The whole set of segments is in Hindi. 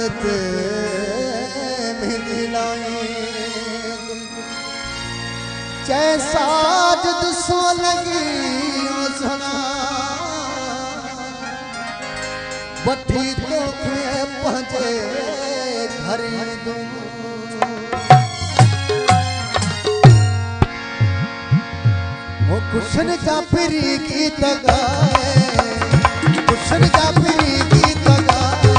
ते मेहंदी लाई जैसा दुसो लगी सोना बठी तो पहुंचे घर दूं वो कुशन का फिरी गीत गाए कुशन का फिरी गीत गाए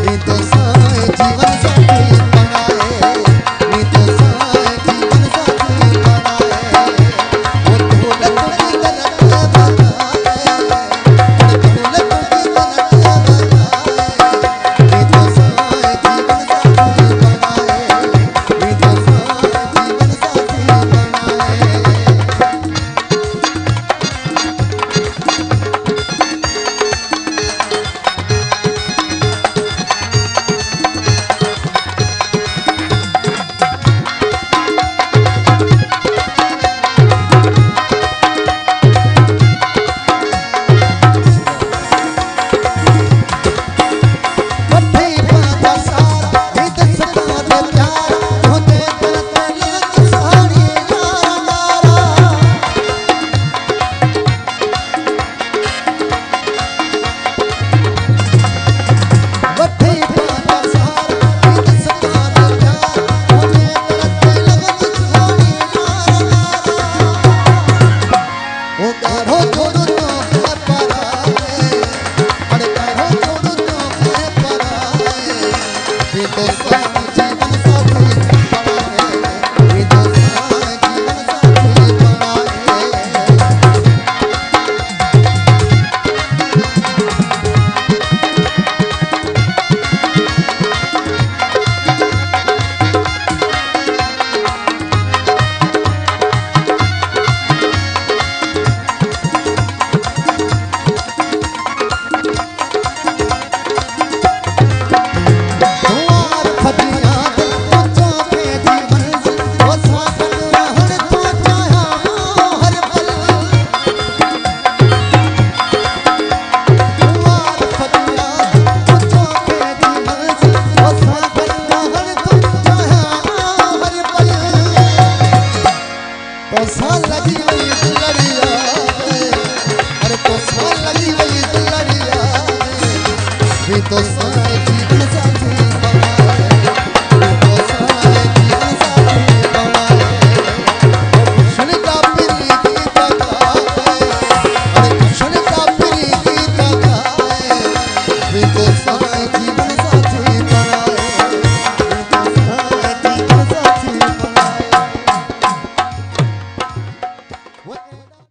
ये तो साए जीवन साथी बनाए ये तो साए जीवन साथी बनाए वो ढोलक की गलत बजाए ढोलक की गलत बजाए ये तो साए जीवन साथी बनाए ये तो साए जीवन साथी बनाए तो